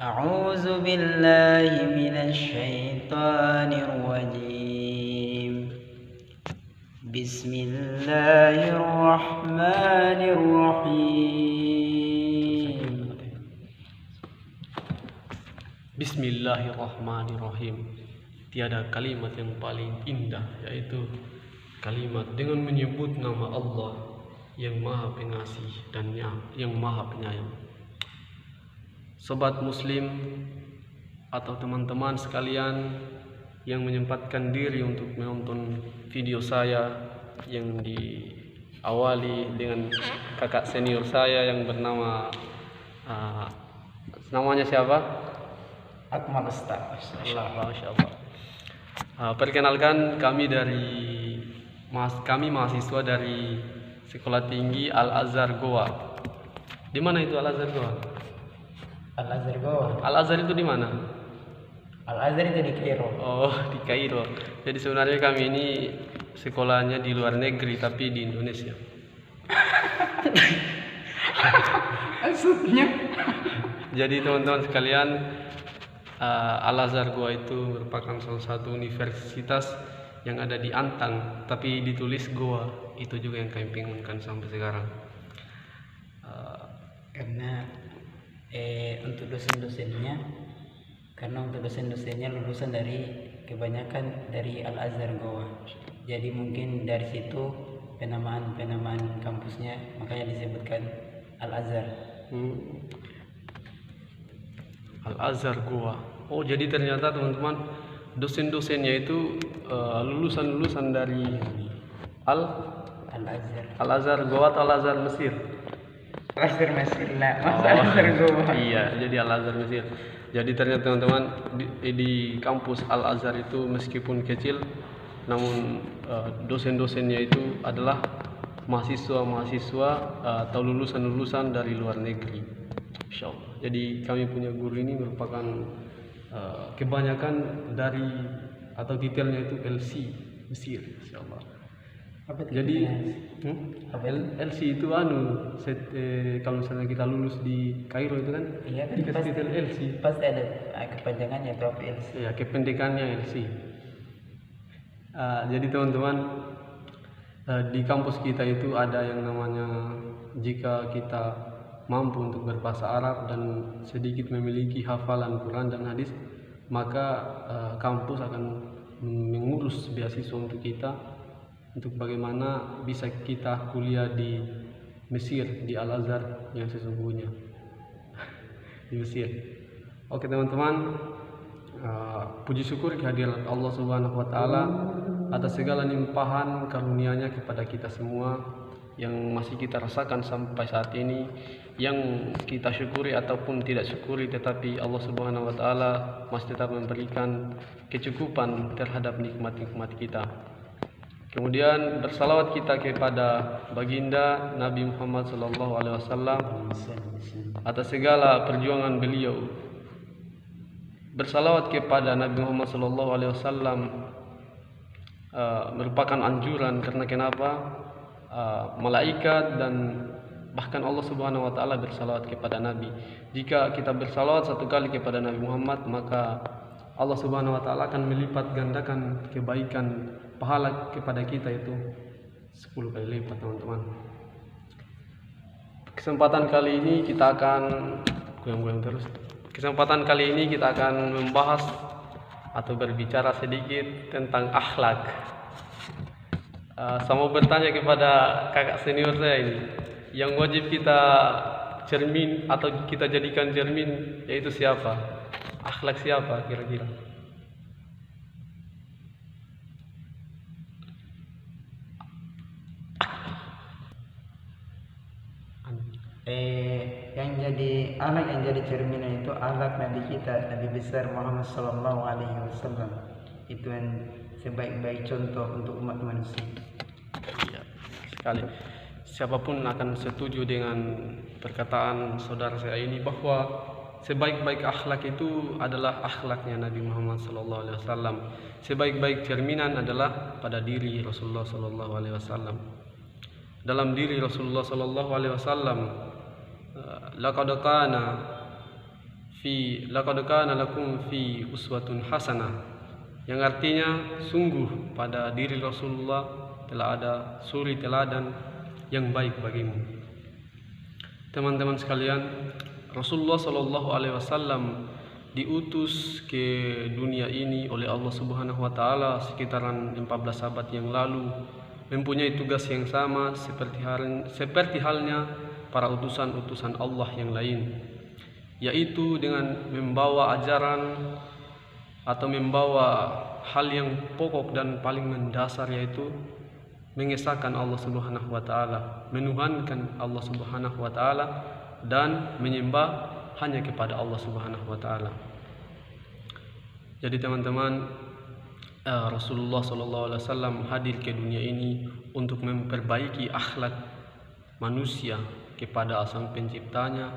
أعوذ بالله من الشيطان الرجيم. بسم الله الرحمن الرحيم. Bismillahirrahmanirrahim. Tiada kalimat yang paling indah yaitu kalimat dengan menyebut nama Allah yang Maha Pengasih dan yang Maha Penyayang. Sobat Muslim atau teman-teman sekalian yang menyempatkan diri untuk menonton video saya yang diawali dengan kakak senior saya yang bernama namanya siapa? Akmal Ustaz. Masya Allah. Perkenalkan kami mahasiswa dari Sekolah Tinggi Al-Azhar Goa. Di mana itu Al-Azhar Goa? Al-Azhar Goa. Al-Azhar itu di mana? Al-Azhar itu di Kairo. Oh, di Kairo. Jadi sebenarnya kami ini sekolahnya di luar negeri tapi di Indonesia. Maksudnya? Jadi teman-teman sekalian, Al-Azhar Goa itu merupakan salah satu universitas yang ada di Antang, tapi ditulis Goa. Itu juga yang kami bingungkan sampai sekarang. Karena untuk dosen-dosennya lulusan dari kebanyakan dari Al-Azhar Goa. Jadi mungkin dari situ penamaan kampusnya makanya disebutkan Al-Azhar. Al-Azhar Goa. Oh, jadi ternyata teman-teman dosen-dosennya itu lulusan dari Al-Azhar. Al-Azhar Goa atau Al-Azhar Mesir? Al-Azhar Mesir lah, Al-Azhar Goa. Iya, jadi Al-Azhar Mesir. Jadi ternyata teman-teman di kampus Al-Azhar itu meskipun kecil, namun dosen-dosennya itu adalah mahasiswa atau lulusan dari luar negeri. Insya Allah. Jadi kami punya guru ini merupakan kebanyakan dari atau detailnya itu LC Mesir, Insya Allah. Jadi LC itu kalau misalnya kita lulus di Kairo itu kan, iya kan, dikasih titel LC. Pasti ada kepanjangannya atau LC. Ya, kependekannya LC. Jadi teman-teman, di kampus kita itu ada yang namanya, jika kita mampu untuk berbahasa Arab dan sedikit memiliki hafalan Quran dan hadis, maka kampus akan mengurus beasiswa untuk kita, untuk bagaimana bisa kita kuliah di Mesir, di Al-Azhar yang sesungguhnya di Mesir. Oke teman-teman, puji syukur kehadiran Allah Subhanahu wa Ta'ala atas segala limpahan karunia-Nya kepada kita semua yang masih kita rasakan sampai saat ini, yang kita syukuri ataupun tidak syukuri, tetapi Allah Subhanahu wa Ta'ala masih tetap memberikan kecukupan terhadap nikmat-nikmat kita. Kemudian bersalawat kita kepada baginda Nabi Muhammad SAW atas segala perjuangan beliau. Bersalawat kepada Nabi Muhammad SAW merupakan anjuran, karena kenapa? Malaikat dan bahkan Allah Subhanahu wa Ta'ala bersalawat kepada Nabi. Jika kita bersalawat satu kali kepada Nabi Muhammad, maka Allah Subhanahu wa Ta'ala akan melipat gandakan kebaikan pahala kepada kita itu 10 kali lipat, teman-teman. Kesempatan kali ini kita akan membahas atau berbicara sedikit tentang akhlak. Saya mau bertanya kepada kakak senior saya ini, yang wajib kita cermin atau kita jadikan cermin yaitu siapa? Akhlak siapa kira-kira? Yang jadi cerminan itu akhlak Nabi kita, Nabi besar Muhammad Sallallahu Alaihi Wasallam. Itu yang sebaik-baik contoh untuk umat manusia. Iya, sekali. Siapapun akan setuju dengan perkataan saudara saya ini bahwa sebaik-baik akhlak itu adalah akhlaknya Nabi Muhammad SAW. Sebaik-baik cerminan adalah pada diri Rasulullah SAW. Dalam diri Rasulullah SAW, laqad kana laqad kana lakum fi uswatun hasanah, yang artinya sungguh pada diri Rasulullah telah ada suri teladan yang baik bagimu. Teman-teman sekalian, Rasulullah Shallallahu Alaihi Wasallam diutus ke dunia ini oleh Allah Subhanahu Wa Taala sekitaran 14 abad yang lalu, mempunyai tugas yang sama seperti halnya para utusan-utusan Allah yang lain, yaitu dengan membawa ajaran atau membawa hal yang pokok dan paling mendasar, yaitu mengesahkan Allah Subhanahu wa taala, menuhankan Allah Subhanahu wa taala, dan menyembah hanya kepada Allah Subhanahu wa taala. Jadi teman-teman, Rasulullah sallallahu alaihi wasallam hadir ke dunia ini untuk memperbaiki akhlak manusia kepada Sang Penciptanya,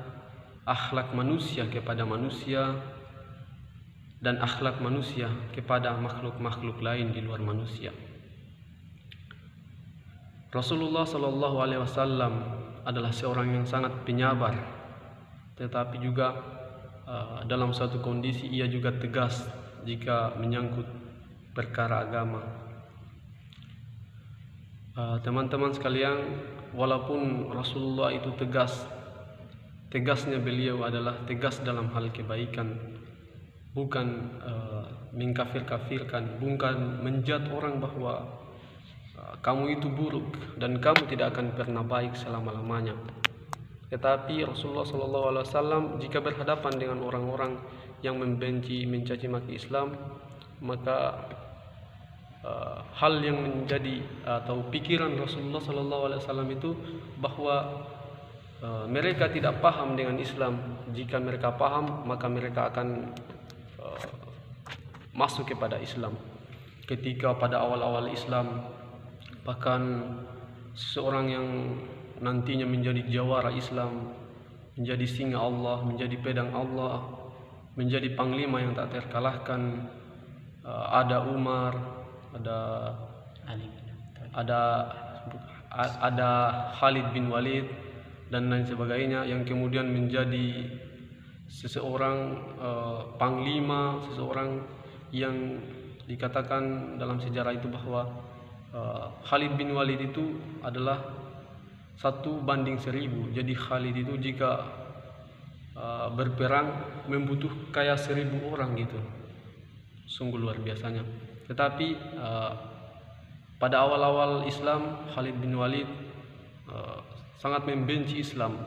akhlak manusia kepada manusia, dan akhlak manusia kepada makhluk-makhluk lain di luar manusia. Rasulullah Shallallahu Alaihi Wasallam adalah seorang yang sangat penyabar, tetapi juga dalam suatu kondisi ia juga tegas jika menyangkut perkara agama. Teman-teman sekalian, walaupun Rasulullah itu tegasnya beliau adalah tegas dalam hal kebaikan, bukan mengkafir-kafirkan, bukan menjat orang bahwa kamu itu buruk dan kamu tidak akan pernah baik selama-lamanya. Tetapi Rasulullah SAW jika berhadapan dengan orang-orang yang membenci, mencaci maki Islam, maka hal yang menjadi atau pikiran Rasulullah SAW itu bahwa mereka tidak paham dengan Islam. Jika mereka paham, maka mereka akan masuk kepada Islam. Ketika pada awal-awal Islam, bahkan seorang yang nantinya menjadi jawara Islam, menjadi singa Allah, menjadi pedang Allah, menjadi panglima yang tak terkalahkan, ada Umar, ada Khalid bin Walid dan lain sebagainya, yang kemudian menjadi seseorang panglima, seseorang yang dikatakan dalam sejarah itu bahwa Khalid bin Walid itu adalah 1:1000. Jadi Khalid itu jika berperang membutuhkan kayak 1000 orang gitu, sungguh luar biasanya. Tetapi pada awal-awal Islam, Khalid bin Walid sangat membenci Islam.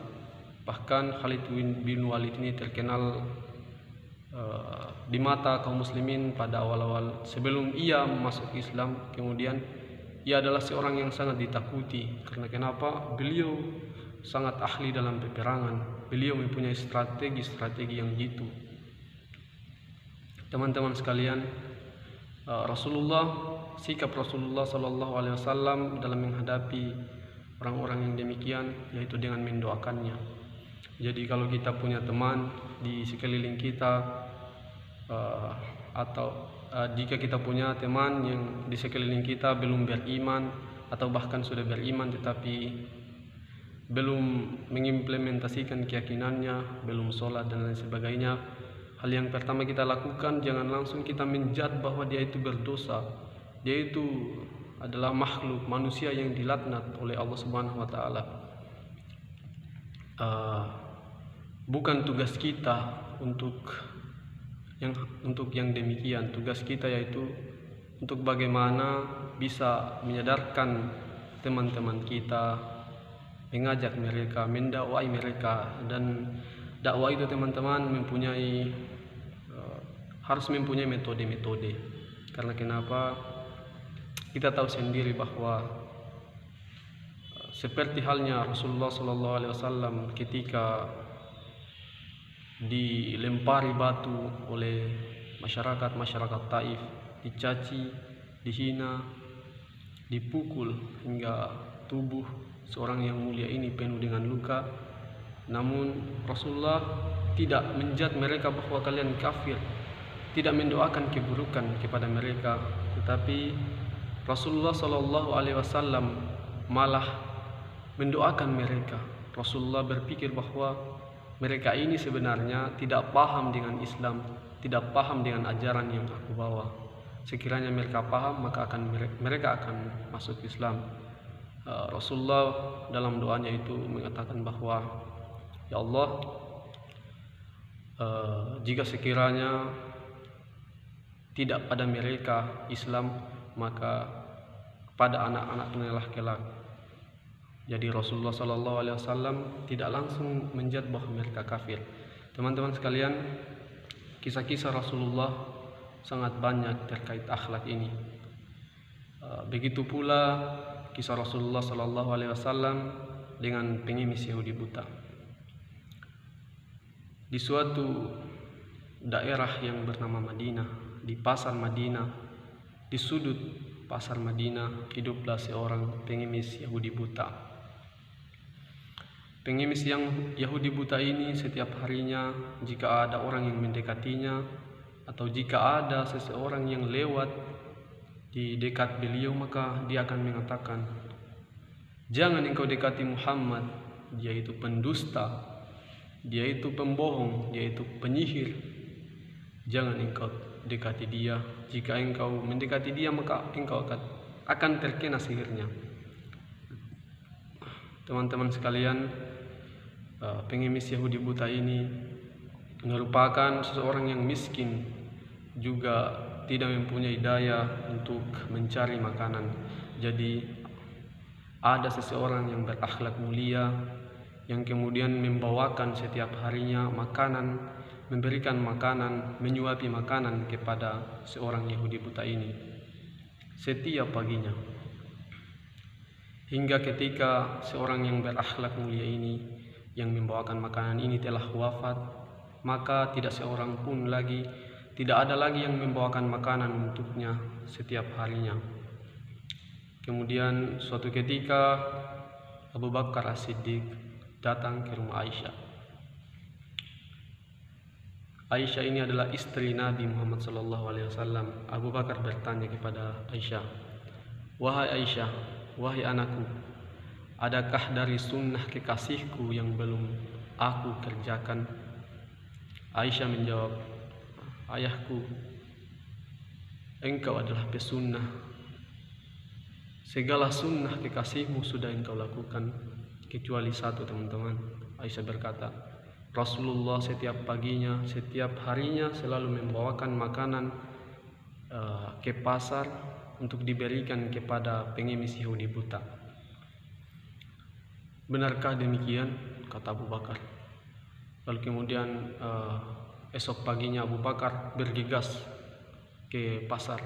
Bahkan Khalid bin Walid ini terkenal di mata kaum muslimin pada awal-awal sebelum ia masuk Islam. Kemudian ia adalah seorang yang sangat ditakuti. Karena kenapa? Beliau sangat ahli dalam peperangan. Beliau mempunyai strategi yang jitu. Teman-teman sekalian, sikap Rasulullah Sallallahu Alaihi Wasallam dalam menghadapi orang-orang yang demikian, yaitu dengan mendoakannya. Jadi kalau kita punya teman di sekeliling kita, atau jika kita punya teman yang di sekeliling kita belum beriman atau bahkan sudah beriman tetapi belum mengimplementasikan keyakinannya, belum sholat dan lain sebagainya, hal yang pertama kita lakukan, jangan langsung kita menjudge bahwa dia itu berdosa. Dia itu adalah makhluk manusia yang dilaknat oleh Allah Subhanahu wa taala. Bukan tugas kita untuk yang demikian. Tugas kita yaitu untuk bagaimana bisa menyadarkan teman-teman kita, mengajak mereka, mendakwai mereka. Dan dakwah itu teman-teman harus mempunyai metode-metode. Karena kenapa? Kita tahu sendiri bahwa seperti halnya Rasulullah SAW ketika dilempari batu oleh masyarakat Taif, dicaci, dihina, dipukul hingga tubuh seorang yang mulia ini penuh dengan luka. Namun Rasulullah tidak menjudge mereka bahwa kalian kafir, tidak mendoakan keburukan kepada mereka, tetapi Rasulullah SAW malah mendoakan mereka. Rasulullah berpikir bahwa mereka ini sebenarnya tidak paham dengan Islam, tidak paham dengan ajaran yang aku bawa. Sekiranya mereka paham, maka mereka akan masuk Islam. Rasulullah dalam doanya itu mengatakan bahwa, ya Allah, jika sekiranya tidak pada mereka Islam, maka pada anak-anaknya lah kelak. Jadi Rasulullah SAW tidak langsung menjat bahwa mereka kafir. Teman-teman sekalian, kisah-kisah Rasulullah sangat banyak terkait akhlak ini. Begitu pula kisah Rasulullah SAW dengan pengemis Yahudi buta. Di suatu daerah yang bernama Madinah, di pasar Madinah, di sudut pasar Madinah, hiduplah seorang pengemis Yahudi buta. Pengemis yang Yahudi buta ini setiap harinya, jika ada orang yang mendekatinya atau jika ada seseorang yang lewat di dekat beliau, maka dia akan mengatakan, jangan engkau dekati Muhammad, dia itu pendusta, dia itu pembohong, dia itu penyihir. Jangan engkau dekati dia. Jika engkau mendekati dia, maka engkau akan terkena sihirnya. Teman-teman sekalian, pengemis Yahudi buta ini merupakan seseorang yang miskin, juga tidak mempunyai daya untuk mencari makanan. Jadi ada seseorang yang berakhlak mulia yang kemudian membawakan setiap harinya makanan, memberikan makanan, menyuapi makanan kepada seorang Yahudi buta ini setiap paginya. Hingga ketika seorang yang berakhlak mulia ini yang membawakan makanan ini telah wafat, maka tidak ada lagi yang membawakan makanan untuknya setiap harinya. Kemudian suatu ketika Abu Bakar As-Siddiq datang ke rumah Aisyah. Aisyah ini adalah istri Nabi Muhammad SAW. Abu Bakar bertanya kepada Aisyah, wahai Aisyah, wahai anakku, adakah dari sunnah kekasihku yang belum aku kerjakan? Aisyah menjawab, ayahku, engkau adalah pesunnah. Segala sunnah kekasihmu sudah engkau lakukan, kecuali satu, teman-teman. Aisyah berkata, Rasulullah setiap paginya, setiap harinya selalu membawakan makanan ke pasar untuk diberikan kepada pengemis Yahudi buta. Benarkah demikian? Kata Abu Bakar. Lalu kemudian esok paginya Abu Bakar bergegas ke pasar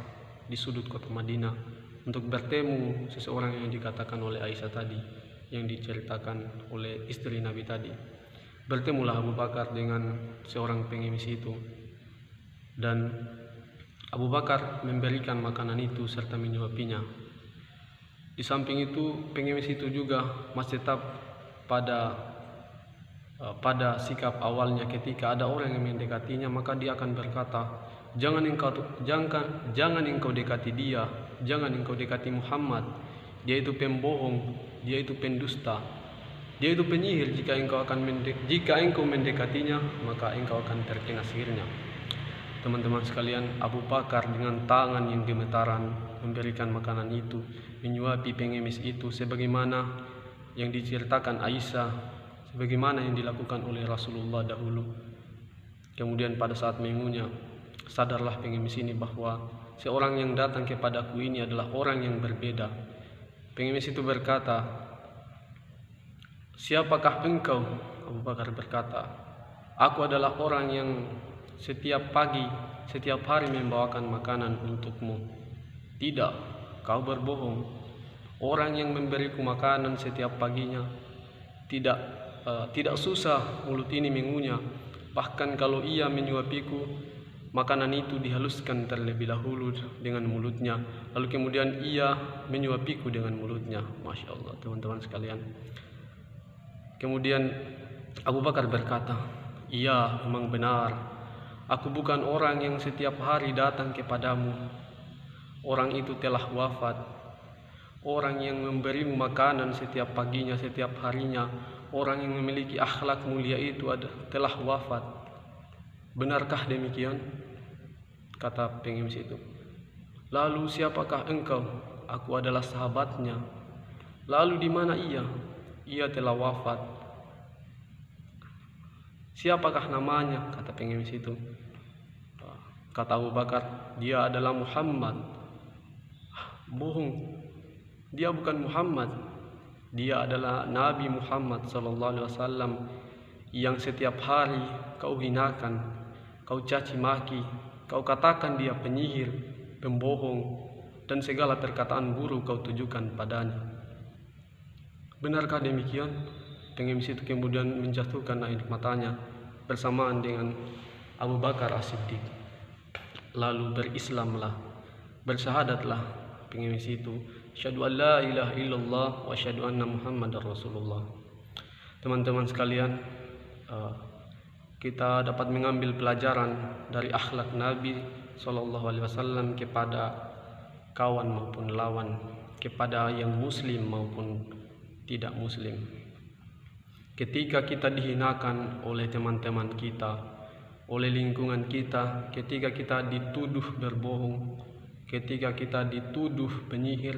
di sudut kota Madinah untuk bertemu seseorang yang dikatakan oleh Aisyah tadi, yang diceritakan oleh istri Nabi tadi. Bertemulah Abu Bakar dengan seorang pengemis itu, dan Abu Bakar memberikan makanan itu serta menyuapinya. Di samping itu, pengemis itu juga masih tetap pada sikap awalnya. Ketika ada orang yang mendekatinya, maka dia akan berkata, jangan engkau dekati dia, jangan engkau dekati Muhammad, dia itu pembohong, dia itu pendusta, dia itu penyihir. Jika engkau mendekatinya, maka engkau akan terkena sihirnya. Teman-teman sekalian, Abu Bakar dengan tangan yang gemetaran memberikan makanan itu, menyuapi pengemis itu sebagaimana yang diceritakan Aisyah, sebagaimana yang dilakukan oleh Rasulullah dahulu. Kemudian pada saat mengunyah, sadarlah pengemis ini bahwa seorang yang datang kepadaku ini adalah orang yang berbeda. Pengemis itu berkata, siapakah engkau? Abu Bakar berkata, aku adalah orang yang setiap pagi, setiap hari membawakan makanan untukmu. Tidak, kau berbohong. Orang yang memberiku makanan setiap paginya tidak susah mulut ini mengunyah. Bahkan kalau ia menyuapiku, makanan itu dihaluskan terlebih dahulu dengan mulutnya, lalu kemudian ia menyuapiku dengan mulutnya. Masya Allah, teman-teman sekalian. Kemudian Abu Bakar berkata, iya, memang benar. Aku bukan orang yang setiap hari datang kepadamu. Orang itu telah wafat. Orang yang memberimu makanan setiap paginya, setiap harinya, orang yang memiliki akhlak mulia itu telah wafat. Benarkah demikian? Kata pengemis itu. Lalu siapakah engkau? Aku adalah sahabatnya. Lalu di mana ia? Ia telah wafat. Siapakah namanya? Kata pengemis itu. Kata Abu Bakar, dia adalah Muhammad. Bohong, dia bukan Muhammad. Dia adalah Nabi Muhammad SAW yang setiap hari kau hinakan, kau caci maki, kau katakan dia penyihir, pembohong, dan segala perkataan buruk kau tujukan padanya. Benarkah demikian? Pengemis itu kemudian menjatuhkan air matanya bersamaan dengan Abu Bakar As-Siddiq. Lalu berislamlah, bersyahadatlah pengemis itu, asyhadu an la ilaha illallah wa asyhadu anna Muhammadar Rasulullah. Teman-teman sekalian, kita dapat mengambil pelajaran dari akhlak Nabi SAW kepada kawan maupun lawan, kepada yang muslim maupun tidak muslim. Ketika kita dihinakan oleh teman-teman kita, oleh lingkungan kita, ketika kita dituduh berbohong, ketika kita dituduh penyihir,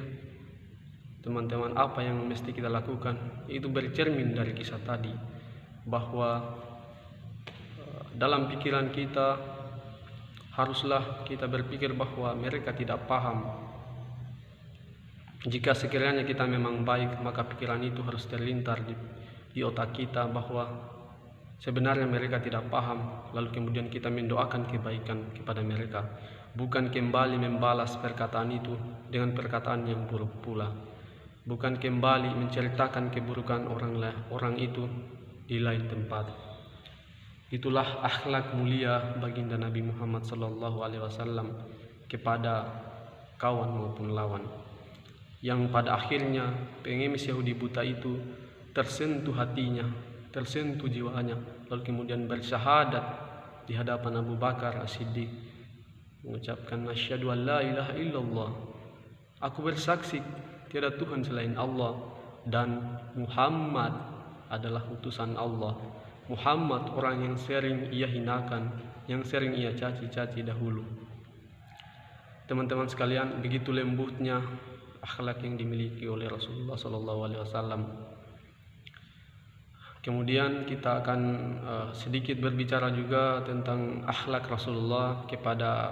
teman-teman, apa yang mesti kita lakukan? Itu bercermin dari kisah tadi, bahwa dalam pikiran kita haruslah kita berpikir bahwa mereka tidak paham. Jika sekiranya kita memang baik, maka pikiran itu harus terlintar di otak kita bahwa sebenarnya mereka tidak paham, lalu kemudian kita mendoakan kebaikan kepada mereka, bukan kembali membalas perkataan itu dengan perkataan yang buruk pula, bukan kembali menceritakan keburukan orang itu di lain tempat. Itulah akhlak mulia baginda Nabi Muhammad SAW kepada kawan maupun lawan, yang pada akhirnya pengemis Yahudi buta itu tersentuh hatinya, tersentuh jiwanya, lalu kemudian bersyahadat di hadapan Abu Bakar As-Siddiq, mengucapkan asyhadu an la ilaha illallah, aku bersaksi tiada Tuhan selain Allah dan Muhammad adalah utusan Allah. Muhammad orang yang sering ia hinakan, yang sering ia caci-caci dahulu. Teman-teman sekalian, begitu lembutnya akhlak yang dimiliki oleh Rasulullah SAW. Kemudian kita akan sedikit berbicara juga tentang akhlak Rasulullah kepada